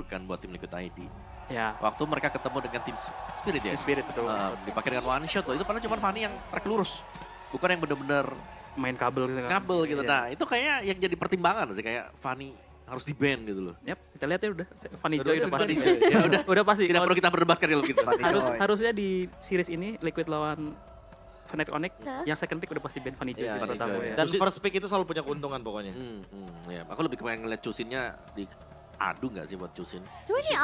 kan buat tim Liquid ID. Ya, Waktu mereka ketemu dengan tim Spirit ya. Spirit betul. Dipakai dengan one shot loh. Itu padahal cuma Fanny yang track lurus. Bukan yang bener-bener Main kabel gitu kan. ngabel gitu. Iya. Nah itu kayaknya yang jadi pertimbangan sih. Kayak Fanny harus di-ban gitu loh. Yap, kita lihat ya udah. Fanny Udah, Joy udah udah pasti. di-ban. Ya udah. Udah pasti. Tidak perlu kita berdebatkan kalau gitu. Harusnya di series ini Liquid lawan Fnatic Onyx yang second pick udah pasti ban Fanny Joy Iya, pada Fanny tamu Joy. ya. Dan Terus- first pick itu selalu punya keuntungan pokoknya. Ya, aku lebih pengen ngeliat Cusinnya di adu nggak sih buat Cusin? Cuma nih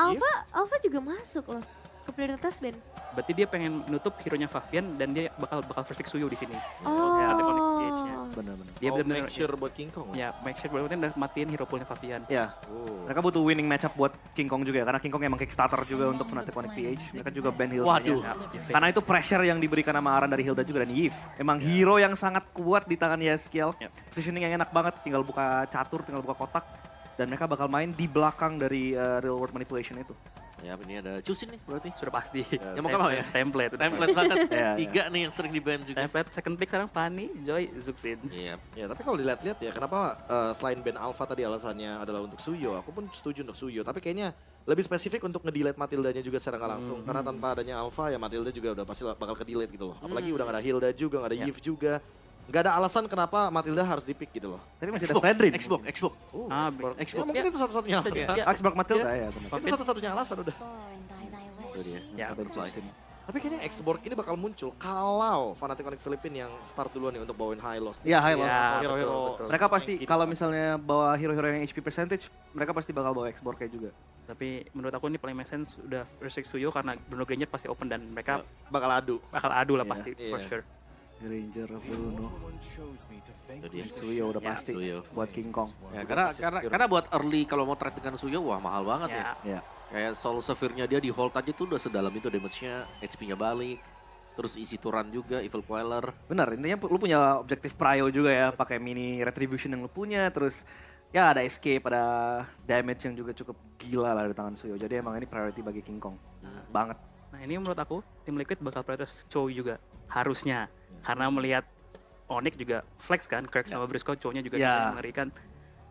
Alpha juga masuk loh ke prioritas band. Berarti dia pengen nutup hero-nya Favian dan dia bakal first pick Suyo di sini. Oh. Ya, Fnatic Onyx PH-nya. Benar-benar. Dia Mau benar-benar make sure buat King Kong. ya make sure bahwa dia matiin hero poolnya Favian. Ya, Oh. mereka butuh winning matchup buat King Kong juga ya, karena King Kong emang Kickstarter juga untuk Fnatic Connect PH. Mereka juga ban Hilda. Waduh. Ya, Karena itu pressure yang diberikan sama Aran dari Hilda juga dan Yves. Emang hero yang sangat kuat di tangan Yeskiel. Yep. Positioning yang enak banget, tinggal buka catur, tinggal buka kotak. Dan mereka bakal main di belakang dari real world manipulation itu. Ya ini ada Cusin nih berarti. sudah pasti. Ya, mau nggak mau ya? Template. Template banget. Iya, iya. 3 nih yang sering di-ban juga. Template second pick sekarang Fanny, Joy, Zuxin. Iya. Ya tapi kalau dilihat-lihat ya kenapa selain band Alpha tadi alasannya adalah untuk Suyo, aku pun setuju untuk Suyo. Tapi kayaknya lebih spesifik untuk nge-delete Matildanya juga secara nggak langsung. Karena tanpa adanya Alpha ya Matilda juga udah pasti bakal ke-delete gitu loh. Apalagi udah nggak ada Hilda juga, nggak ada Ya. Yves juga. Nggak ada alasan kenapa Matilda harus di-pick gitu loh. Tapi masih ada Fredrin. Xbox. Oh, Ah, Xbox. Xbox. Ya, mungkin Ya. itu satu-satunya alasan. Ya. Xbox Matilda Iya. ya. benar. Itu satu-satunya alasan udah. Itu dia. Ya, Ada Justin. Tapi kayaknya Xbox ini bakal muncul kalau Fnatic Connect Philippines yang start duluan nih untuk bawain High Loss. Iya, High Loss. Ya, Hero-hero. betul, betul. Mereka pasti Yang kalau misalnya bawa hero-hero yang HP percentage, mereka pasti bakal bawa Xbox kayak juga. Tapi menurut aku ini paling make sense udah first pick Suyo karena Bruno Granger pasti open dan mereka bakal adu. bakal adu lah Iya. pasti Iya. for sure. Ranger, Bruno, Itu dia. Suyo udah Ya, pasti Suyo. buat King Kong. Ya, karena buat early kalau mau trade dengan Suyo wah mahal banget ya. Ya, Ya. Kayak Soul Sphere-nya dia di hold aja tuh udah sedalam itu damage-nya, HP-nya balik. Terus isi Turan juga, Evil Queller. Benar, intinya lu punya objektif prio juga ya, pakai mini retribution yang lu punya, terus ya ada escape, ada damage yang juga cukup gila lah di tangan Suyo. Jadi emang ini priority bagi King Kong. Banget. Nah ini menurut aku tim Liquid bakal prioritas Chou juga harusnya karena melihat Onyx juga flex kan, Kirk sama Briscoe Chou-nya juga Ya. mengerikan.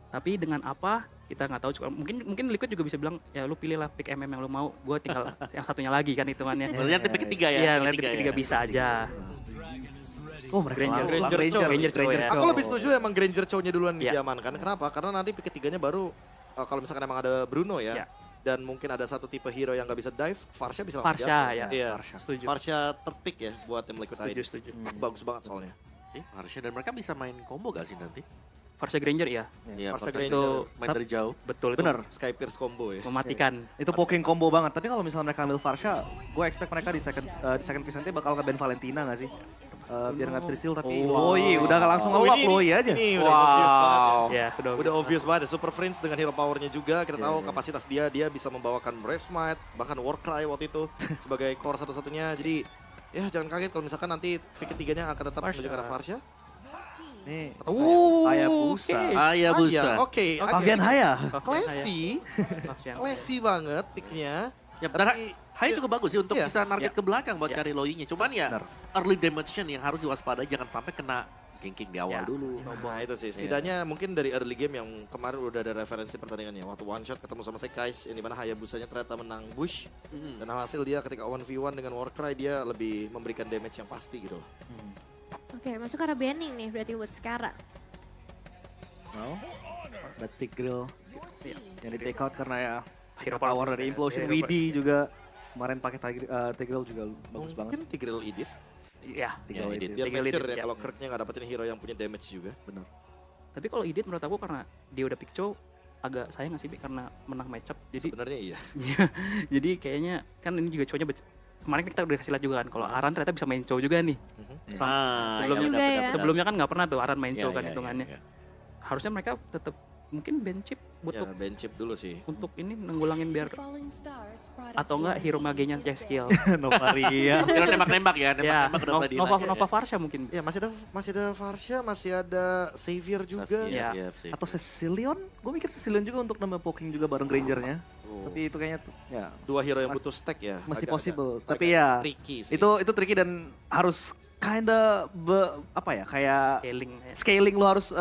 Tapi dengan apa kita nggak tahu. Mungkin Liquid juga bisa bilang ya lu pilih lah pick MM yang lu mau, gue tinggal yang satunya lagi kan hitungannya. Melihat tipe ketiga ya. Iya, tipe lihat ketiga ya. bisa aja. Oh mereka Granger, langsung Granger Chow. Granger Chow ya. Aku lebih setuju emang Granger Chow-nya duluan Ya. diamankan. Kenapa? Karena nanti pick ketiganya baru kalau misalkan emang ada Bruno ya. Ya. Dan mungkin ada satu tipe hero yang nggak bisa dive, Farsha bisa langsung Farsha jatuh. ya. Iya. Setuju. Farsha third pick ya buat tim Liquid Setuju, ID. setuju. Bagus banget soalnya. Harusnya dan mereka bisa main combo gak sih nanti? Farsha Granger ya, Iya, Farsha Farsha Granger. itu main dari jauh. betul itu. Bener, Sky Pierce combo ya. Mematikan. itu poking combo banget. Tapi kalau misalnya mereka ambil Farsha, gue expect mereka di second phase nanti bakal nge-ban Valentina gak sih? Biar nggak free steal tapi Oh. Chloe udah langsung nge-lock Chloe aja. Ini udah obvious banget. Ya, Udah obvious banget. Super Prince dengan hero powernya juga. Kita Iya, tahu iya. kapasitas dia bisa membawakan Brave Smite, bahkan Warcry waktu itu sebagai core satu-satunya. Jadi ya jangan kaget kalau misalkan nanti pick ketiganya akan tetap Farsha. menuju ke arah Farsha. Nih, Uh, Hayabusa. oke. Ah iya busa. Oke. Fabian Haya. Classy, classy banget picknya. Ya benar. Tapi Hai juga bagus sih untuk Iya. bisa target Iya. ke belakang buat Iya. cari loyinya. Cuman ya Benar. early damage-nya nih yang harus diwaspadai jangan sampai kena ganking di awal Ya. dulu. nah itu sih, setidaknya mungkin dari early game yang kemarin udah ada referensi pertandingannya. Waktu one shot ketemu sama Sekais, yang dimana Hayabusanya ternyata menang Bush. Dan hasil dia ketika 1v1 dengan Warcry, dia lebih memberikan damage yang pasti gitu loh. Oke, masuk ke arah banning nih berarti buat sekarang. No. Ada Tigreal Iya. yang di take out karena ya Hero power power dari ya. Implosion. Hero Widi juga kemarin pakai Tigreal juga bagus banget. Mungkin Tigreal edit, Ya, Tigreal Ya, edit. biar Tigreal make sure edit, ya ya. kalau Kirknya nggak dapetin hero yang punya damage juga. Benar. tapi kalau Idit menurut aku karena dia udah pick Chou agak sayang nggak sih Bi? Karena menang matchup. Jadi Sebenarnya iya. jadi kayaknya kan ini juga Chou-nya kemarin kita udah kasih lihat juga kan kalau Aran ternyata bisa main Chou juga nih. iya Sebelumnya juga ya. Sebelumnya kan nggak pernah tuh Aran main Iya, Chou kan iya, hitungannya. iya. Harusnya mereka tetap mungkin ban chip Ya butuh bench chip dulu sih. untuk ini nenggulangin biar atau enggak hero magenya Jaskill. Novaria. Kira nembak-nembak ya, Ya, nembak-nembak udah mulai Nova dihilang ya. Nova Farsha mungkin. Ya masih ada Farsha, masih ada Xavier juga. Iya. Iya, sih. Atau Cecilion? Gue mikir Cecilion juga untuk nambah poking juga bareng Grangernya. Tuh. Tapi itu kayaknya tuh, ya Dua hero yang butuh stack ya. masih agak- possible. agak- Tapi agak ya tricky sih. itu tricky dan harus apa ya kayak Scaling. scaling lo harus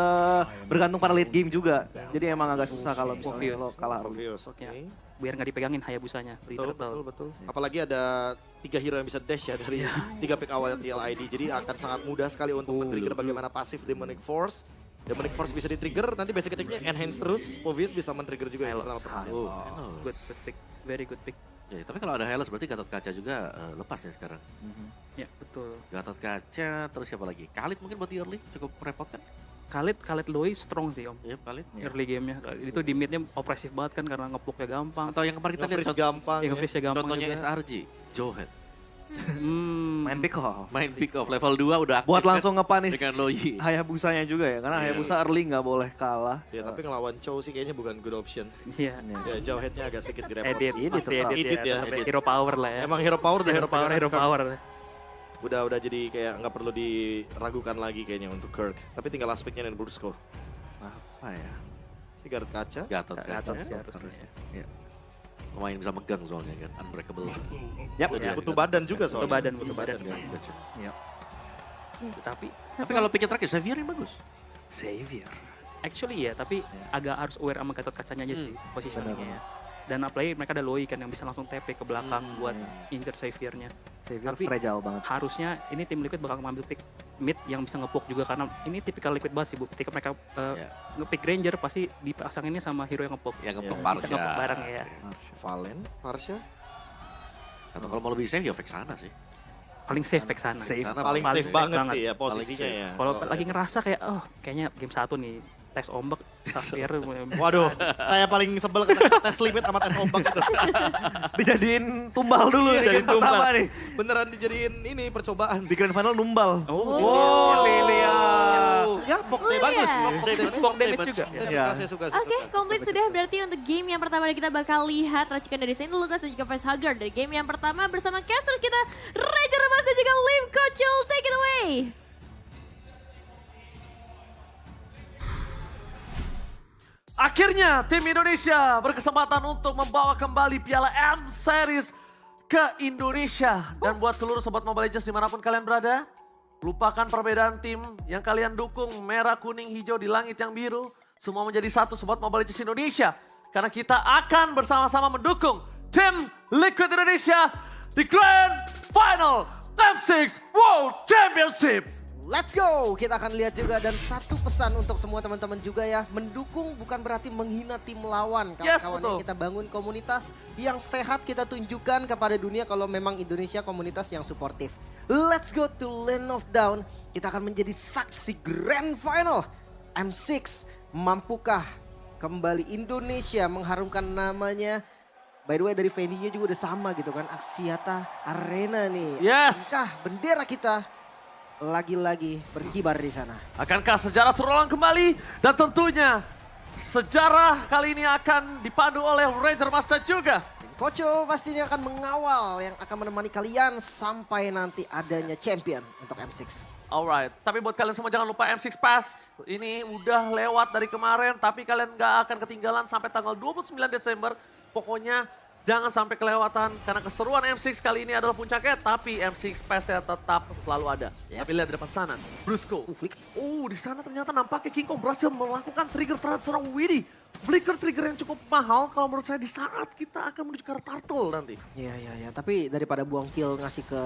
bergantung pada late game juga. Jadi emang agak susah kalau misalnya Obvious. lo kalah. obvious, oke. Ya. biar nggak dipegangin Hayabusanya. Di Betul, turtle. betul. Apalagi ada 3 hero yang bisa dash ya dari 3 pick awal TLID. Jadi akan sangat mudah sekali untuk men-trigger bagaimana pasif Demonic Force. Demonic Force bisa di-trigger, nanti basic attack-nya enhance terus. Povius bisa men-trigger juga ya. Oh, Hellos. Good pick, very good pick. Ya, tapi kalau ada Hellos berarti Gatot Kaca juga lepas nih sekarang. Ya betul. Gatot Kaca, terus siapa lagi? Khalid mungkin buat di early, cukup merepotkan. Khalid Loi strong sih om. Iya, Khalid. Early gamenya itu di midnya opresif banget kan karena ngepluknya gampang. Atau yang kemarin kita lihat Nge-freeze gampang. Yang freeze gampang contohnya juga. SRG, Johan. Main pick off. Main pick off level 2 udah aktif Buat kan langsung nge-punish dengan Loi. Hayabusanya juga ya, karena Iya. Hayabusa early nggak boleh kalah. Ya tapi ngelawan Chow sih kayaknya bukan good option. Iya. Ya jauh headnya agak sedikit direpot. Edit, Edit masih tetap. edit Edit ya. ya, Tapi edit. hero power lah ya. Emang hero power udah Hero power. Udah jadi kayak nggak perlu diragukan lagi kayaknya untuk Kirk. Tapi tinggal aspeknya dan Brusco. Apa ya? Si Gareth Kaca. Gatot Gatot Kaca. sih harusnya. Ya. Lumayan bisa megang soalnya kan, unbreakable. Yap. Jadi Butuh badan juga Butuh soalnya. badan. Gatot Kaca. Tapi Tapi kalau picknya terakhir, Xavier yang bagus. Savior. actually ya, tapi agak harus aware sama Gatot Kacanya aja sih positioningnya ya. Dan apalagi mereka ada Loi kan yang bisa langsung TP ke belakang buat injure Xavier-nya. Savior Tapi- fragile banget. Harusnya ini tim Liquid bakal ngambil pick mid yang bisa ngepoke juga karena ini tipikal Liquid banget sih bu. Ketika mereka Ya. nge-pick Ranger pasti dipasanginnya sama hero yang ngepoke. Yang ngeblok Iya. Bisa Parsha. ngepoke bareng ya. Valen, Farsha. Atau kalau mau lebih safe ya Vexana sih. Paling safe pick sana. Safe. Karena Paling paling safe safe banget banget. sih ya posisinya Paling safe. ya. Kalau lagi ngerasa kayak kayaknya game 1 nih tes ombak Xavier Waduh, saya paling sebel karena tes limit sama tes ombak itu. Dijadiin tumbal dulu Iya, jadi jadiin tumbal. pertama nih. Beneran dijadiin ini percobaan. Di grand final numbal. Oh, Lilia. Ya, pok Oh, bagus. iya. Smoke damage juga. Saya Iya. suka, saya suka. Oke, komplit sudah berarti untuk game yang pertama kita bakal lihat racikan dari Saint Lucas dan juga Facehugger. Dari game yang pertama bersama caster kita Ranger Remas dan juga Lim Kochel, take it away. Akhirnya tim Indonesia berkesempatan untuk membawa kembali Piala M Series ke Indonesia. Dan buat seluruh Sobat Mobile Legends dimanapun kalian berada, lupakan perbedaan tim yang kalian dukung merah, kuning, hijau di langit yang biru. Semua menjadi satu Sobat Mobile Legends Indonesia. Karena kita akan bersama-sama mendukung tim Liquid Indonesia di Grand Final M6 World Championship. Let's go! Kita akan lihat juga dan satu pesan untuk semua teman-teman juga ya. Mendukung bukan berarti menghina tim lawan. Yes, Kawan-kawan betul. yang kita bangun komunitas yang sehat kita tunjukkan kepada dunia kalau memang Indonesia komunitas yang suportif. Let's go to Land of Down. Kita akan menjadi saksi Grand Final. M6 mampukah kembali Indonesia mengharumkan namanya. By the way dari venue-nya juga udah sama gitu kan. Axiata Arena nih. Yes. Akankah bendera kita lagi-lagi berkibar di sana? Akankah sejarah terulang kembali? Dan tentunya sejarah kali ini akan dipandu oleh Ranger Master juga. Kocol pastinya akan mengawal yang akan menemani kalian sampai nanti adanya champion untuk M6. Alright, tapi buat kalian semua jangan lupa M6 Pass. Ini udah lewat dari kemarin, tapi kalian gak akan ketinggalan sampai tanggal 29 Desember. Pokoknya jangan sampai kelewatan, karena keseruan M6 kali ini adalah puncaknya, tapi M6 Pass-nya tetap selalu ada. Yes. Tapi lihat di depan sana, Brusco. Flick. Oh, di sana ternyata nampaknya King Kong berhasil melakukan trigger terhadap seorang Widdy. Flicker trigger yang cukup mahal kalau menurut saya di saat kita akan menuju ke arah Turtle nanti. Iya. Tapi daripada buang kill ngasih ke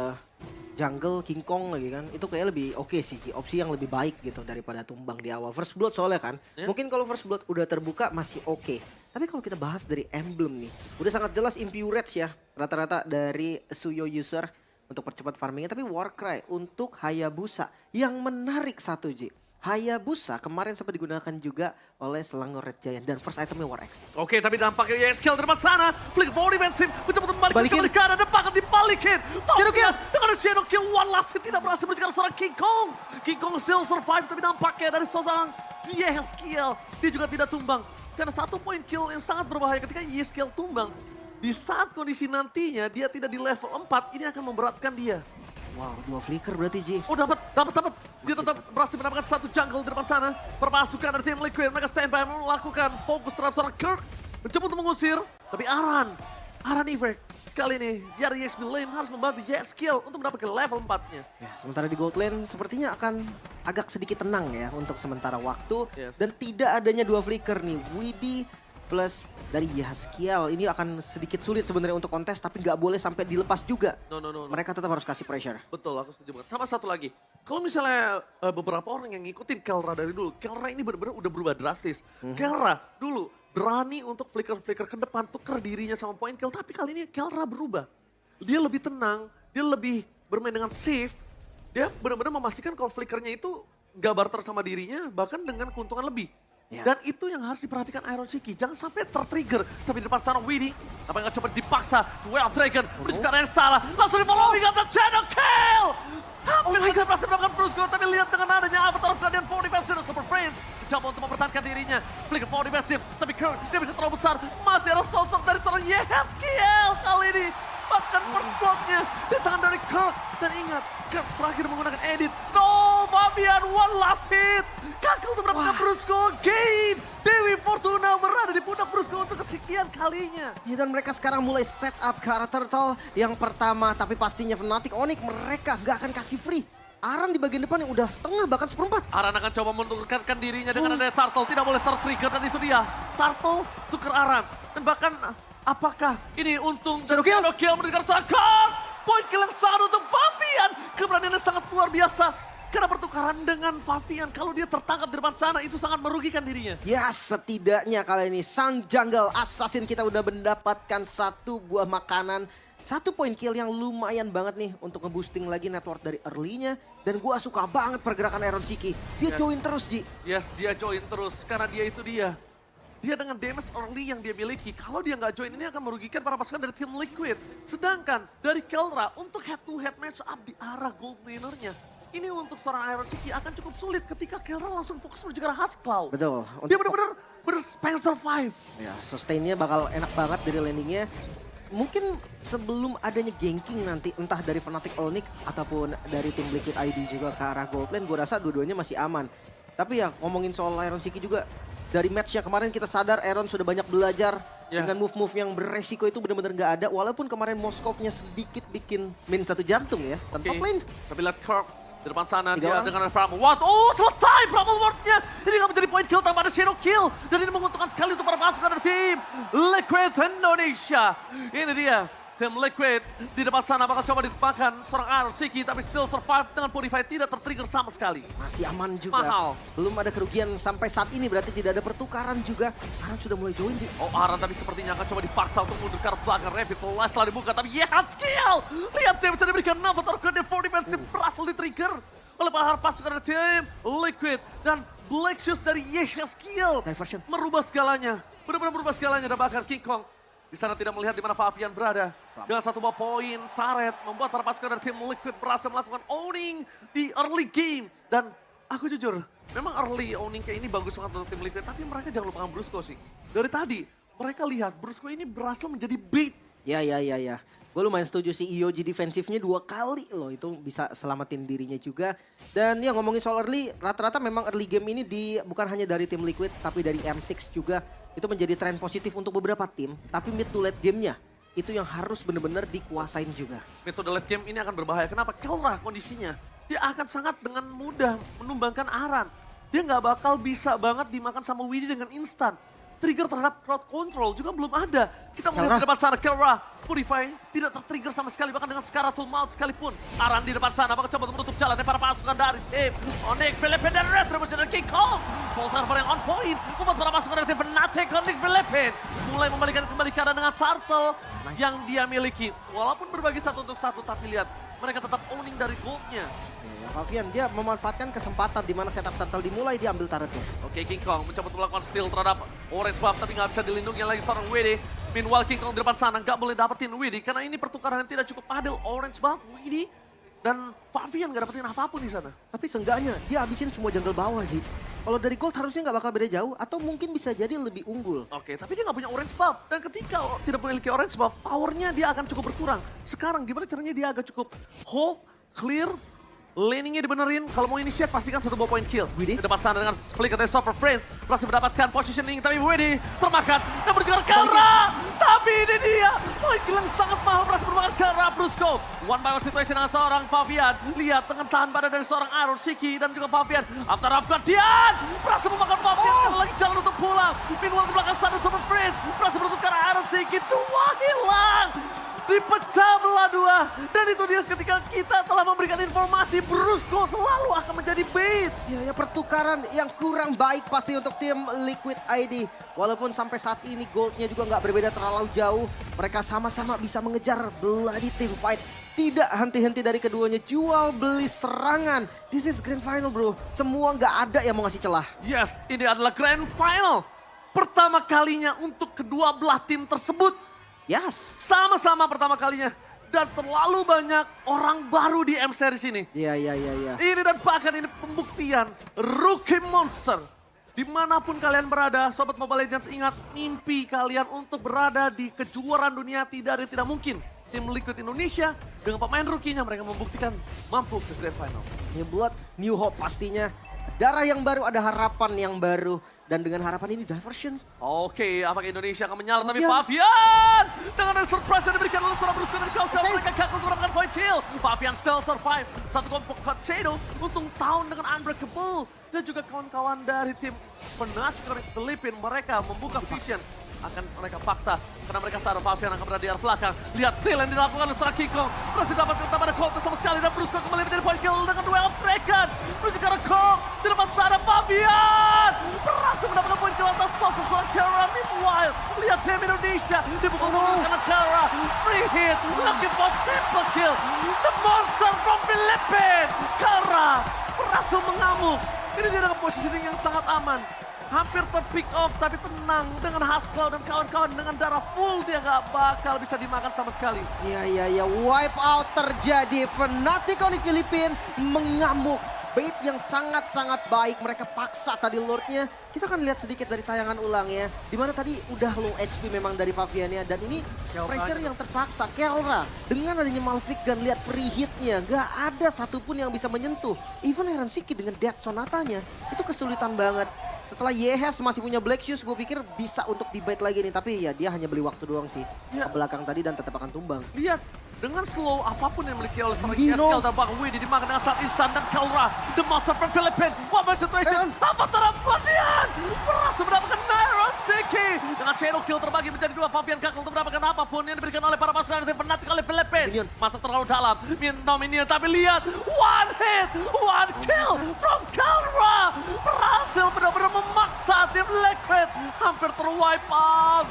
jungle King Kong lagi kan, itu kayak lebih oke sih. Opsi yang lebih baik gitu daripada tumbang di awal. First Blood soalnya kan, Ya. mungkin kalau First Blood udah terbuka masih oke. Tapi kalau kita bahas dari emblem nih, udah sangat jelas Impurage ya. Rata-rata dari Suyo user untuk percepat farmingnya. Tapi Warcry untuk Hayabusa yang menarik 1J. Hayabusa kemarin sempat digunakan juga oleh Selangor Red Giant dan first itemnya War X. Oke, tapi dampaknya skill di depan sana. Flick for defensive, mencoba Balikin. kembali ke arah depan, akan dibalikin. Shadow kill. Dengan Shadow kill, one last hit tidak berhasil menuju ke arah seorang King Kong. King Kong still survive, tapi dampaknya dari seorang Yeskiel, dia juga tidak tumbang. Karena satu poin kill yang sangat berbahaya ketika Yeskiel tumbang. Di saat kondisi nantinya dia tidak di level 4, ini akan memberatkan dia. Wow, 2 flicker berarti Ji. Oh dapat. Dia tetap berhasil mendapatkan satu jungle di depan sana. Permasukan dari tim Liquid, mereka standby melakukan fokus terhadap seorang Kirk. Mencoba untuk mengusir, tapi Aran Ivek kali ini dari EXP Lane harus membantu Yeskiel untuk mendapatkan level 4-nya. Ya, sementara di Gold Lane sepertinya akan agak sedikit tenang ya untuk sementara waktu. Yes. Dan tidak adanya 2 flicker nih. Widdy plus dari Yahskiel. Ini akan sedikit sulit sebenarnya untuk kontes, tapi nggak boleh sampai dilepas juga. No. Mereka tetap harus kasih pressure. Betul, aku setuju banget. Sama satu lagi, kalau misalnya beberapa orang yang ngikutin Kelra dari dulu, Kelra ini benar-benar udah berubah drastis. Kelra dulu berani untuk flicker-flicker ke depan, tuker dirinya sama point kill, tapi kali ini Kelra berubah. Dia lebih tenang, dia lebih bermain dengan safe, dia benar-benar memastikan kalau flickernya itu nggak barter sama dirinya, bahkan dengan keuntungan lebih. Ya. Dan itu yang harus diperhatikan Iron Shiki. Jangan sampai tertrigger. Tapi di depan sana Widdy. Apa yang coba dipaksa. Way of Dragon. Menuju yang salah. Langsung di following up the Shadow Kill. Hampir saja berhasil mendapatkan Brusco. Tapi lihat dengan adanya Avatar of Guardian 4 defensive. Super Friends. Coba untuk mempertahankan dirinya. Flicker 4 defensive. Tapi Kurt dia bisa terlalu besar. Masih ada sosok dari seorang Yahskiel kali ini. Bahkan first block-nya di tangan dari Kurt. Dan ingat, Kurt terakhir menggunakan edit. No, Fabian, one last hit. Gagal untuk mendapatkan Brusco. Gain. Dewi Fortuna berada di pundak Brusco untuk kesekian kalinya. Ya, dan mereka sekarang mulai set up ke arah Turtle yang pertama. Tapi pastinya Fnatic Onyx mereka nggak akan kasih free. Aran di bagian depan yang udah setengah bahkan seperempat. Aran akan coba menurunkan dirinya dengan adanya Turtle. Tidak boleh tertrigger dan itu dia. Turtle tuker Aran. Dan bahkan apakah ini untung dan Shadow Kill mendengar serangan. Point kill yang sangat untuk Fabian. Keberaniannya sangat luar biasa. Karena pertukaran dengan Fabian, kalau dia tertangkap di depan sana itu sangat merugikan dirinya. Ya, setidaknya kali ini sang jungle assassin kita udah mendapatkan satu buah makanan. 1 point kill yang lumayan banget nih untuk nge-boosting lagi network dari early-nya. Dan gua suka banget pergerakan Iron Shiki. Dia join terus, Ji. Yes, dia join terus karena dia itu dia. Dia dengan damage early yang dia miliki, kalau dia nggak join ini akan merugikan para pasukan dari tim Liquid. Sedangkan dari Kelra untuk head-to-head match up di arah gold laner-nya. Ini untuk seorang Iron Shiki akan cukup sulit ketika Kelra langsung fokus menuju ke arah Huskclaw. Betul. Dia benar-benar pengen survive. Ya, sustain-nya bakal enak banget dari landing-nya. Mungkin sebelum adanya ganking nanti, entah dari Fnatic Onyx ataupun dari tim Liquid ID juga ke arah gold lane, gue rasa dua-duanya masih aman. Tapi ya ngomongin soal Iron Shiki juga, dari match yang kemarin kita sadar Aaron sudah banyak belajar dengan move-move yang beresiko itu benar-benar nggak ada. Walaupun kemarin Moskov-nya sedikit bikin min 1 jantung ya, tanpa lane. Tapi lihat Kirk di depan sana, 3 dia orang. dengan Primal Ward. Oh, selesai Primal Ward-nya. Ini nggak menjadi point kill tanpa ada Shadow Kill. Dan ini menguntungkan sekali untuk para pasukan dari tim Liquid Indonesia. Ini dia. Tim Liquid di depan sana bakal coba ditempatkan seorang Iron Shiki, tapi still survive dengan Purify tidak tertrigger sama sekali. Masih aman juga. Mahal. Belum ada kerugian sampai saat ini, berarti tidak ada pertukaran juga. Aran sudah mulai join sih. Oh, Aran tapi sepertinya akan coba dipaksa untuk mundur ke arah belakang. Revitalize telah dibuka, tapi Yahskiel! Lihat dia bisa diberikan Avatar Guardian 4 defensive berhasil di-trigger oleh para pasukan dari tim Liquid. Dan Black Shoes dari Yahskiel Diversion. merubah segalanya. Benar-benar merubah segalanya, dan bahkan King Kong di sana tidak melihat di mana Fabian berada. Dengan 1 buah poin turret membuat para pasukan dari tim Liquid berhasil melakukan owning di early game. Dan aku jujur, memang early owning kayak ini bagus banget untuk tim Liquid, tapi mereka jangan lupakan Brusco sih. Dari tadi mereka lihat Brusco ini berhasil menjadi bait. Ya. Gue lumayan setuju sih, EOG defensifnya 2 kali loh, itu bisa selamatin dirinya juga. Dan ya ngomongin soal early, rata-rata memang early game ini bukan hanya dari tim Liquid, tapi dari M6 juga. Itu menjadi tren positif untuk beberapa tim, tapi mid to late game-nya itu yang harus benar-benar dikuasain juga. Mid to late game ini akan berbahaya. Kenapa? Kelra kondisinya, dia akan sangat dengan mudah menumbangkan Aran. Dia nggak bakal bisa banget dimakan sama Widdy dengan instan. Trigger terhadap crowd control juga belum ada. Kita melihat di depan sana Kelra, Purify tidak tertrigger sama sekali, bahkan dengan Scaratul Maut sekalipun. Aran di depan sana bakal coba menutup jalan para pasukan dari tim Onyx, Philippine dan Retribution dan King Kong. Soul Server yang on point membuat para pasukan dari tim Fnatic Onyx Philippine mulai membalikan kembali keadaan dengan Turtle yang dia miliki. Walaupun berbagi 1 untuk 1, tapi lihat mereka tetap owning dari goldnya. Fabian dia memanfaatkan kesempatan di mana setup Turtle dimulai, dia ambil turretnya. Oke, King Kong mencoba untuk melakukan steal terhadap Orange Buff, tapi nggak bisa dilindungi lagi seorang Widdy. Meanwhile King Kong di depan sana nggak boleh dapetin Widdy karena ini pertukaran yang tidak cukup adil. Orange Buff, Widdy, dan Fabian nggak dapetin apapun di sana. Tapi seenggaknya dia habisin semua jungle bawah, Ji. Kalau dari gold harusnya nggak bakal beda jauh, atau mungkin bisa jadi lebih unggul. Oke, tapi dia nggak punya Orange Buff. Dan ketika tidak memiliki Orange Buff, powernya dia akan cukup berkurang. Sekarang gimana caranya dia agak cukup hold, clear, laningnya dibenerin. Kalau mau initiate pastikan 1 buah point kill. Widdy di depan sana dengan flicker dari Super Friends berhasil mendapatkan positioning, tapi Widdy termakan dan berjuang Kelra. Tapi ini dia Point kill yang sangat mahal berhasil merupakan Kelra Brusco. One by one situation dengan seorang Fabian. Lihat dengan tahan badan dari seorang Iron Shiki dan juga Fabian. After Up Guardian berhasil memakan Fabian karena lagi jalan untuk pulang. Meanwhile di belakang sana Super Prince berhasil menutup ke arah Iron Shiki. 2 hilang. Dipecah belah 2. Dan itu dia ketika kita telah memberikan informasi Brusco selalu akan menjadi bait. Ya pertukaran yang kurang baik pasti untuk tim Liquid ID. Walaupun sampai saat ini goldnya juga nggak berbeda terlalu jauh. Mereka sama-sama bisa mengejar Bloody Team Fight. Tidak henti-henti dari keduanya, jual beli serangan. This is grand final bro, semua nggak ada yang mau ngasih celah. Yes, ini adalah grand final. Pertama kalinya untuk kedua belah tim tersebut. Yes. Sama-sama pertama kalinya. Dan terlalu banyak orang baru di M-Series ini. Iya. Ini dan bahkan ini pembuktian Rookie Monster. Dimanapun kalian berada, Sobat Mobile Legends ingat mimpi kalian untuk berada di kejuaraan dunia tidak ada yang tidak mungkin. Tim Liquid Indonesia dengan pemain rookie-nya mereka membuktikan mampu ke Grand Final. New Blood, New Hope pastinya. Darah yang baru, ada harapan yang baru. Dan dengan harapan ini diversion. Oke, apakah Indonesia akan menyala? Tapi Fabian. Fabian dengan ada surprise yang diberikan oleh seorang Brusco dari kau mereka gagal untuk mendapatkan point kill. Fabian still survive. Satu kelompok Shadow untung tahun dengan Unbreakable. Dan juga kawan-kawan dari tim Fnatic Filipina mereka membuka vision. Akan mereka paksa karena mereka sadar Fabian akan berada di arah belakang. Lihat steal yang dilakukan oleh seorang Kiko. Berhasil dapat tetap ada Colt sama sekali dan Brusco kembali menjadi point kill dengan duel of Dragon. Menuju ke arah Kong. Di depan sana Fabian berhasil mendapatkan point kill atas sosok seorang Kelra. Meanwhile, lihat tim Indonesia dipukul mundur karena Kelra. Free hit, looking for triple kill. The monster from Philippines. Kelra berhasil mengamuk. Ini dia dengan positioning yang sangat aman. Hampir ter-pick off tapi tenang dengan Haskell dan kawan-kawan dengan darah full dia gak bakal bisa dimakan sama sekali. Iya. Wipe out terjadi. Fnatic Onyx Filipina mengamuk. Bait yang sangat-sangat baik. Mereka paksa tadi Lordnya. Kita akan lihat sedikit dari tayangan ulang ya. Dimana tadi udah low HP memang dari Fabiannya. Dan ini pressure yang terpaksa. Kelra dengan adanya Malphite Gun, lihat free hitnya. Gak ada satupun yang bisa menyentuh. Even Iron Shiki dengan Death Sonatanya. Itu kesulitan banget. Setelah Yehes masih punya Black Shoes, gue pikir bisa untuk debate lagi nih. Tapi ya dia hanya beli waktu doang sih. Ke belakang tadi dan tetap akan tumbang. Lihat, dengan slow apapun yang dimiliki oleh seorang Dino. Eskel dan Bang Widi dimakan dengan saat instan dan Kelra. The monster from Philippines. One man situation. Apa terhadap Fabian? Berhasil mendapatkan Iron Shiki. Dengan shadow kill terbagi menjadi 2. Fabian gagal untuk mendapatkan apapun yang diberikan oleh para pasukan dari Fnatic oleh Philippines. Minion. Masuk terlalu dalam. Minion. Tapi lihat. One hit. One kill from Kelra. Berhasil benar-benar memaksa tim Liquid. Hampir terwipe out.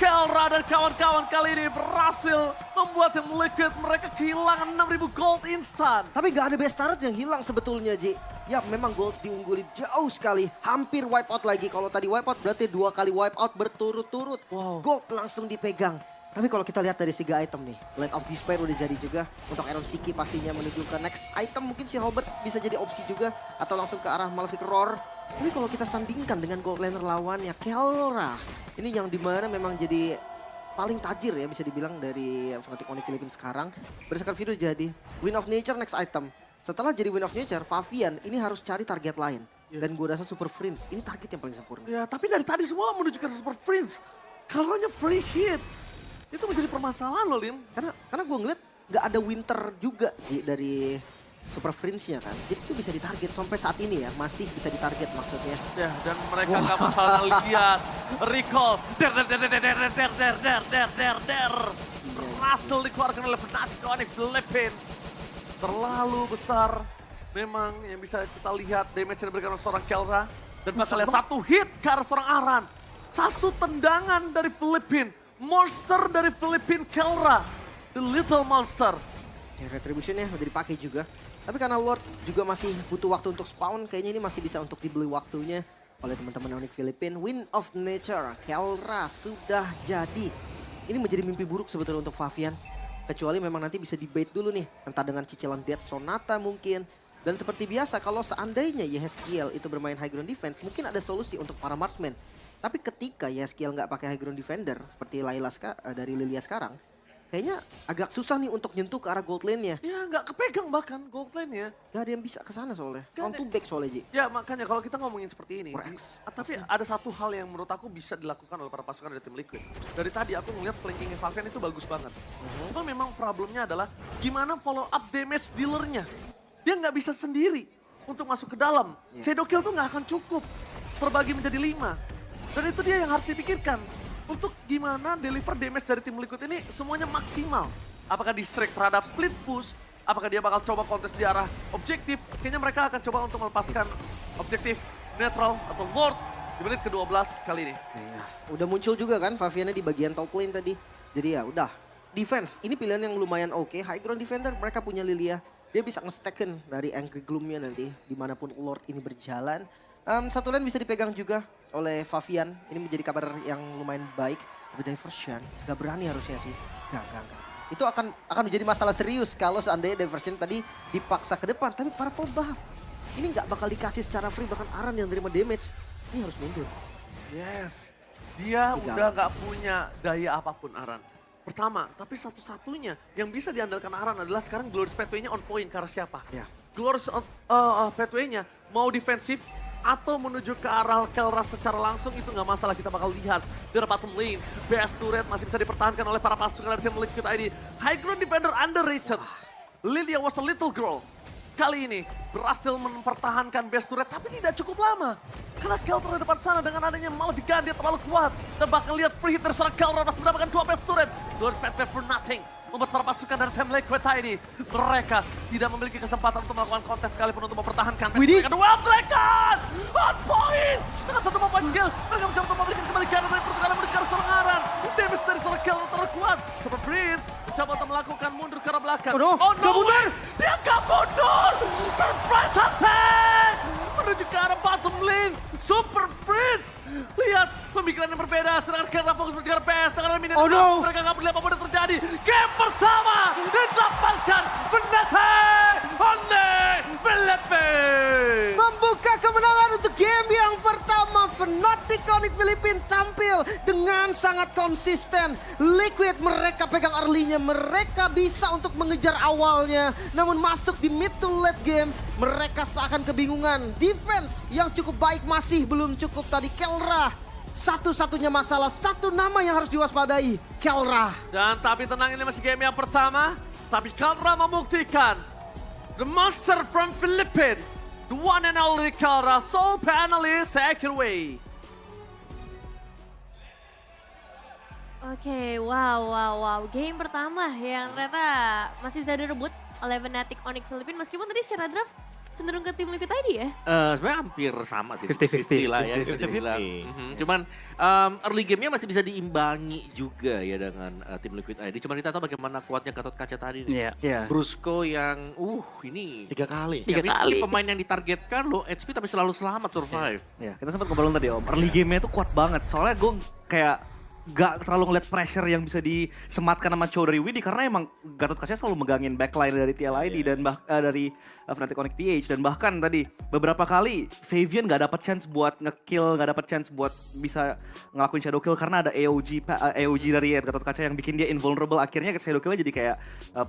Kelra dan kawan-kawan kali ini berhasil membuat tim Liquid mereka kehilangan 6.000 gold instan. Tapi gak ada best turret yang hilang sebetulnya, Ji. Ya memang gold diungguli jauh sekali. Hampir wipe out lagi. Kalau tadi wipe out berarti 2 kali wipe out berturut-turut. Wow. Gold langsung dipegang. Tapi kalau kita lihat dari 3 item nih. Blade of Despair udah jadi juga. Untuk Iron Shiki pastinya menuju ke next item. Mungkin si Hobart bisa jadi opsi juga. Atau langsung ke arah Malefic Roar. Tapi kalau kita sandingkan dengan gold laner lawannya Kelra. Ini yang dimana memang jadi paling tajir ya bisa dibilang dari Fnatic Onyx Filipina sekarang. Berdasarkan video jadi Win of Nature next item. Setelah jadi Win of Nature, Fabian ini harus cari target lain. Dan gue rasa Super Prince, ini target yang paling sempurna. Ya, tapi dari tadi semua menuju ke Super Prince. Kelranya free hit. Itu menjadi permasalahan loh, Lim. Karena gue ngeliat gak ada Winter juga Ji, dari Super Prince-nya kan. Jadi itu bisa ditarget sampai saat ini ya, masih bisa ditarget maksudnya. Ya, dan mereka gak masalah lihat. Recall. Berhasil dikeluarkan oleh Fnatic Onyx Filipina. Terlalu besar. Memang yang bisa kita lihat damage yang diberikan oleh seorang Kelra. Dan bakal lihat satu hit ke arah seorang Aran. Satu tendangan dari Filipina. Monster dari Filipina Kelra. The Little Monster. Ya, Retribution-nya udah dipakai juga. Tapi karena Lord juga masih butuh waktu untuk spawn, kayaknya ini masih bisa untuk dibeli waktunya oleh teman-teman Onyx Filipina. Win of Nature, Kelra sudah jadi. Ini menjadi mimpi buruk sebetulnya untuk Fabian. Kecuali memang nanti bisa debate dulu nih. Entah dengan cicilan Death Sonata mungkin. Dan seperti biasa kalau seandainya Yeskiel itu bermain high ground defense, mungkin ada solusi untuk para marksman. Tapi ketika Yeskiel nggak pakai high ground defender, seperti Layla dari Lilia sekarang, kayaknya agak susah nih untuk nyentuh ke arah gold lane-nya. Ya nggak kepegang bahkan gold lane-nya. Gak ada yang bisa ke sana soalnya. Gak Front ada. to back soalnya, Ji. Ya makanya kalau kita ngomongin seperti ini. Rex. Tapi ada satu hal yang menurut aku bisa dilakukan oleh para pasukan dari tim Liquid. Dari tadi aku ngeliat flankingnya Falcon itu bagus banget. Cuma memang problemnya adalah gimana follow up damage dealernya. Dia nggak bisa sendiri untuk masuk ke dalam. Shadow Kill tuh nggak akan cukup. Terbagi menjadi 5. Dan itu dia yang harus dipikirkan. Untuk gimana deliver damage dari tim Liquid ini semuanya maksimal. Apakah distract terhadap split push? Apakah dia bakal coba kontes di arah objektif? Kayaknya mereka akan coba untuk melepaskan objektif neutral atau Lord di menit ke-12 kali ini. Iya. Udah muncul juga kan Faviana di bagian top lane tadi. Jadi ya udah. Defense, ini pilihan yang lumayan oke. High ground defender, mereka punya Lilia. Dia bisa nge-stacken dari Angry Gloom-nya nanti. Dimanapun Lord ini berjalan. Satu lane bisa dipegang juga oleh Favian. Ini menjadi kabar yang lumayan baik. Tapi Diversion, gak berani harusnya sih. Gak. Itu akan menjadi masalah serius kalau seandainya Diversion tadi dipaksa ke depan. Tapi Purple buff, ini gak bakal dikasih secara free. Bahkan Aran yang terima damage, ini harus mundur. Yes, dia Tidak. udah nggak punya daya apapun Aran. Pertama, tapi satu-satunya yang bisa diandalkan Aran adalah sekarang Glorious Pathway-nya on point ke arah siapa? Ya. Glorious Pathway-nya mau defensif atau menuju ke arah Kelras secara langsung itu nggak masalah, kita bakal lihat dari bottom lane. BS turret masih bisa dipertahankan oleh para pasukan dari tim Liquid ID. High ground defender underrated. Lilia was a little girl. Kali ini berhasil mempertahankan base turret tapi tidak cukup lama. Karena Keltra di depan sana dengan adanya Malefican dia terlalu kuat. Dan bahkan lihat free hit dari seorang Keltra masih mendapatkan 2 base turret. Glorious Pathway for nothing. Membuat para pasukan dari tim Liquid ini mereka tidak memiliki kesempatan untuk melakukan kontes sekalipun untuk mempertahankan base Widih. mereka. Well Dragon! On point! Dengan 1 point kill, mereka mencoba untuk memberikan kembali ke arah dari pertukaran menuju ke arah seorang Aran. Damage dari seorang Keltra terkuat. Super Prince mencoba untuk melakukan mundur ke arah belakang. Oh no, Oh nggak mundur. Dia gak mundur! Surprise attack! Menuju ke arah bottom lane. Super Prince! Lihat pemikiran yang berbeda. Sedangkan Keltra fokus menuju ke arah PS. Dengan minion Oh no! mereka gak peduli apapun yang terjadi. Game pertama didapatkan Fnatic! Felipe! Membuka kemenangan untuk game yang pertama. Fnatic Onyx Philippines tampil dengan sangat konsisten. Liquid mereka pegang early-nya. Mereka bisa untuk mengejar awalnya. Namun masuk di mid to late game. Mereka seakan kebingungan. Defense yang cukup baik masih belum cukup tadi. Kelra. Satu-satunya masalah. Satu nama yang harus diwaspadai. Kelra. Dan tapi tenang, ini masih game yang pertama. Tapi Keltra membuktikan. The monster from Philippines. The one and only Keltra. So panelists take it away. Oke, wow. Game pertama yang ternyata masih bisa direbut oleh Fnatic Onyx Philippines. Meskipun tadi secara draft cenderung ke tim Liquid ID ya. Sebenarnya hampir sama sih. 50-50 lah ya. 50-50. bisa dibilang. Cuman early game-nya masih bisa diimbangi juga ya dengan tim Liquid ID. Cuman kita tahu bagaimana kuatnya Gatot Kaca tadi nih. Iya. Iya. Brusco yang ini 3 kali. Tiga ini kali. pemain yang ditargetkan low HP tapi selalu selamat survive. Ya, kita sempat ngobrolin tadi Om. Early game-nya tuh kuat banget. Soalnya gue kayak gak terlalu ngeliat pressure yang bisa disematkan sama Chow dari Widhi karena emang Gatot Kaca selalu megangin backline dari TLID dan dari Fnatic Onyx PH dan bahkan tadi beberapa kali Favian gak dapat chance buat nge-kill, gak dapat chance buat bisa ngelakuin shadow kill karena ada AOG dari Gatot Kaca yang bikin dia invulnerable. Akhirnya shadow kill-nya jadi kayak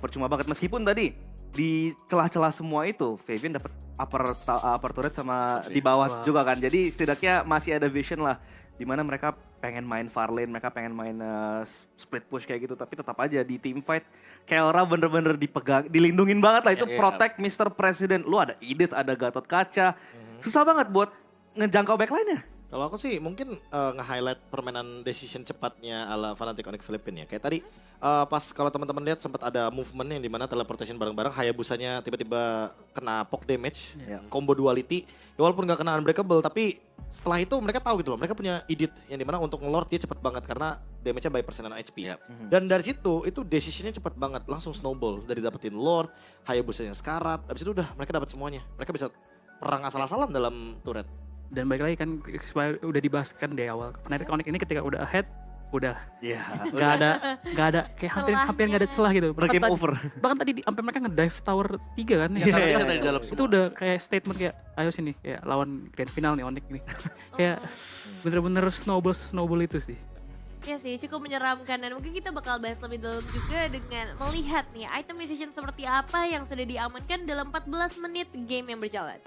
percuma banget meskipun tadi di celah-celah semua itu Favian dapat upper turret sama di bawah juga kan. Jadi setidaknya masih ada vision lah dimana mereka pengen main far lane, mereka pengen main split push kayak gitu, tapi tetap aja di team fight Kelra bener-bener dipegang, dilindungin banget lah itu Iya. protect Mr. President. Lu ada Edith, ada Gatot Kaca, susah banget buat ngejangkau backline-nya. Kalau aku sih mungkin nge-highlight permainan decision cepatnya ala Fnatic Onyx Philippines ya. Kayak tadi pas kalau teman-teman lihat sempat ada movement yang dimana teleportation bareng-bareng, Hayabusanya tiba-tiba kena poke damage, Iya. combo duality. Ya walaupun gak kena unbreakable tapi setelah itu mereka tahu gitu loh, mereka punya edit yang dimana untuk nge-lord dia cepet banget karena damage-nya by persenan HP. Yep. Dan dari situ itu decisionnya cepet banget, langsung snowball dari dapetin lord, Hayabusanya sekarat, habis itu udah mereka dapat semuanya. Mereka bisa perang asal-asalan dalam turret. Dan balik lagi kan udah dibahaskan di awal. Fnatic Onyx ini ketika udah ahead, udah Iya. nggak ada kayak hampir nggak ada celah gitu. Udah game over. Bahkan tadi sampai mereka ngedive tower 3 kan ya. Iya, Tapi iya, kita di dalam Itu udah kayak statement kayak ayo sini kayak lawan grand final nih Onyx nih. Kayak bener-bener snowball itu sih. Ya sih, cukup menyeramkan dan mungkin kita bakal bahas lebih dalam juga dengan melihat nih itemization seperti apa yang sudah diamankan dalam 14 menit game yang berjalan.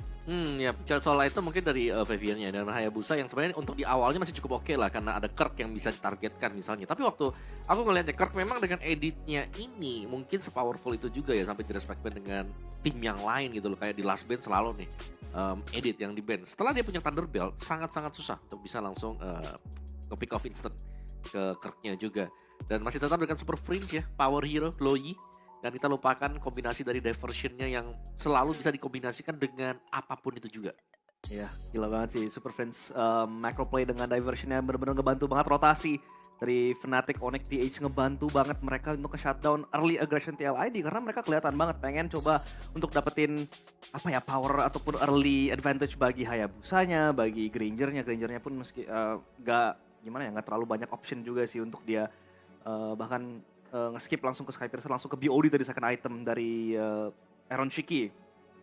Ya bicara soal itu mungkin dari Vivian-nya dan Hayabusa yang sebenarnya untuk di awalnya masih cukup oke lah karena ada Kirk yang bisa ditargetkan misalnya. Tapi waktu aku ngelihatnya Kirk memang dengan editnya ini mungkin sepowerful itu juga ya sampai direspect dengan tim yang lain gitu loh. Kayak di Last Band selalu nih edit yang di band. Setelah dia punya Thunderbelt sangat-sangat susah untuk bisa langsung pick off instant ke Kirk-nya juga. Dan masih tetap dengan Super Fringe ya, Power Hero, Loyi. Dan kita lupakan kombinasi dari diversionnya yang selalu bisa dikombinasikan dengan apapun itu juga. Ya, gila banget sih Super Friends macro play dengan diversionnya benar-benar ngebantu banget rotasi dari Fnatic, Onyx, PH ngebantu banget mereka untuk ke-shutdown early aggression TLID karena mereka kelihatan banget pengen coba untuk dapetin apa ya power ataupun early advantage bagi Hayabusanya, bagi Grangernya pun meski nggak terlalu banyak option juga sih untuk dia bahkan nge-skip langsung ke Skypiercer, langsung ke BOD tadi second item dari Aaron Shiki.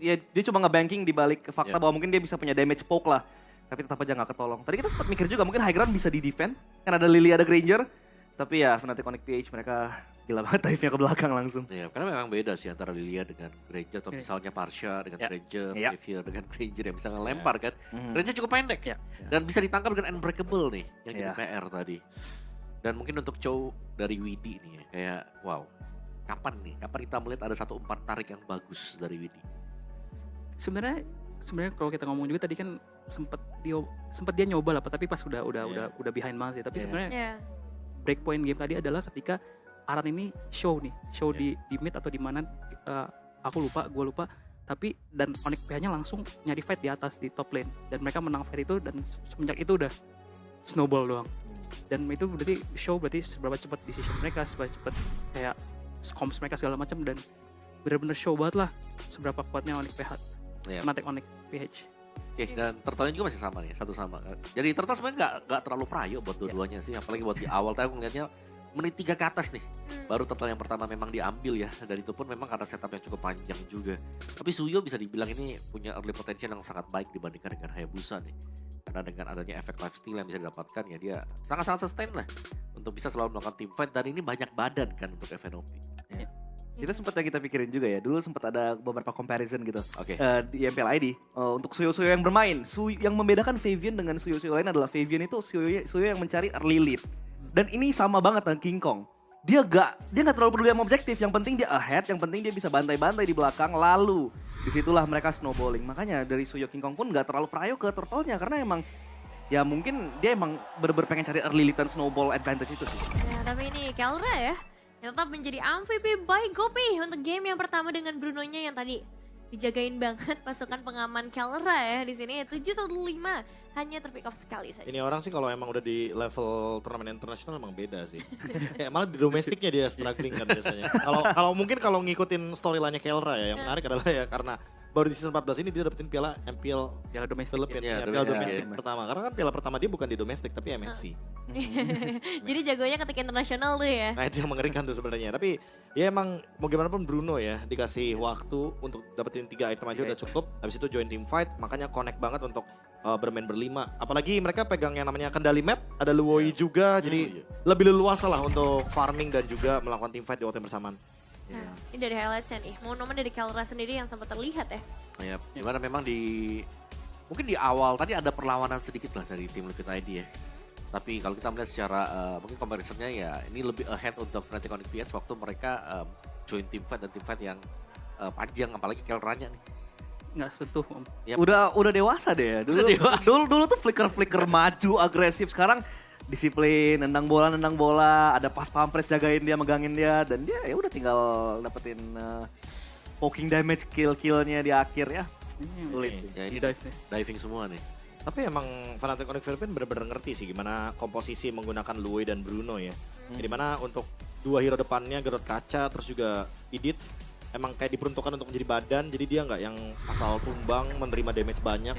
Ya, dia cuma nge-banking di balik fakta bahwa mungkin dia bisa punya damage poke lah. Tapi tetap aja nggak ketolong. Tadi kita sempat mikir juga mungkin high ground bisa di-defend. Kan ada Lily, ada Granger. Tapi ya Fnatic, Onyx, PH mereka gila banget dive-nya ke belakang langsung. Ya, karena memang beda sih antara Lilia dengan Granger atau misalnya Parsha dengan Granger, Xavier dengan Granger yang bisa ngelempar kan. Granger cukup pendek dan bisa ditangkap dengan Unbreakable nih yang jadi PR tadi. Dan mungkin untuk Chow dari Widi nih ya, kayak wow, kapan kita melihat ada satu umpan tarik yang bagus dari Widi? Sebenarnya kalau kita ngomong juga tadi kan sempat dia nyoba lah, tapi pas udah behind banget sih. Tapi sebenarnya breakpoint game tadi adalah ketika Aran ini show di mid atau di mana gue lupa. Tapi dan Onyx PH-nya langsung nyari fight di atas di top lane dan mereka menang fight itu dan semenjak itu udah snowball doang. Dan itu berarti seberapa cepat decision mereka, seberapa cepat kayak comms mereka segala macam dan benar-benar show banget lah seberapa kuatnya Onyx PH. Fnatic, Onyx PH. Oke, dan Turtle juga masih sama nih, satu sama. Jadi Turtle sebenarnya nggak terlalu prayo buat dua-duanya sih, apalagi buat di awal. Tapi aku ngeliatnya menit 3 ke atas nih. Baru Turtle yang pertama memang diambil ya, dan itu pun memang karena setup yang cukup panjang juga. Tapi Suyo bisa dibilang ini punya early potential yang sangat baik dibandingkan dengan Hayabusa nih. Karena dengan adanya efek lifesteal yang bisa didapatkan ya dia sangat-sangat sustain lah untuk bisa selalu melakukan team fight dan ini banyak badan kan untuk FNOP. Itu sempat yang kita pikirin juga ya. Dulu sempat ada beberapa comparison gitu di MPL ID untuk Suyo-Suyo yang bermain. Yang membedakan Favian dengan Suyo-Suyo lain adalah Favian itu Suyo yang mencari early lead. Dan ini sama banget dengan King Kong. Dia nggak terlalu peduli sama objektif. Yang penting dia ahead, yang penting dia bisa bantai-bantai di belakang. Lalu disitulah mereka snowballing. Makanya dari Suyo King Kong pun nggak terlalu prayo ke Turtle-nya karena emang ya mungkin dia emang bener-bener pengen cari early lead dan snowball advantage itu sih. Ya, tapi ini Kelra ya, yang tetap menjadi MVP by Gopi untuk game yang pertama dengan Bruno-nya yang tadi dijagain banget pasukan pengaman Kelra ya di sini 715 hanya terpick off sekali saja. Ini orang sih kalau emang udah di level turnamen internasional emang beda sih. Kayak malah di domestiknya dia struggling kan biasanya. Kalau mungkin kalau ngikutin storyline-nya Kelra ya yang menarik adalah ya karena baru di season 14 ini dia dapetin piala domestik Philippines, piala domestik pertama. Karena kan piala pertama dia bukan di domestik tapi MSC. Jadi jagonya ketika internasional tuh ya. Nah itu yang mengerikan tuh sebenarnya. Tapi ya emang mau gimana pun Bruno ya dikasih waktu untuk dapetin 3 item aja udah cukup. Habis itu join team fight, makanya connect banget untuk bermain berlima. Apalagi mereka pegang yang namanya kendali map, ada Luoi juga, jadi lebih leluasa lah untuk farming dan juga melakukan team fight di waktu yang bersamaan. Nah, ini dari highlightsnya nih, momen dari Kelra sendiri yang sempat terlihat ya. Ya, dimana memang mungkin di awal tadi ada perlawanan sedikit lah dari tim Liquid ID ya. Tapi kalau kita melihat secara mungkin comparisonnya ya ini lebih ahead untuk Fnatic Onyx PH waktu mereka join team fight dan team fight yang panjang apalagi Kelranya nih. Nggak sentuh Om. Yep. Udah dewasa deh ya. Dulu tuh flicker maju agresif, sekarang disiplin, nendang bola, ada pas pampres jagain dia, megangin dia, dan dia ya udah tinggal dapetin poking damage kill-killnya di akhir ya. Sulit sih. Ya, ini diving semua nih. Tapi emang Fnatic Onyx Philippines benar-benar ngerti sih gimana komposisi menggunakan Luoi dan Bruno ya. Jadi mana untuk 2 hero depannya Gerot Kaca terus juga Idit emang kayak diperuntukkan untuk menjadi badan, jadi dia nggak yang asal tumbang menerima damage banyak.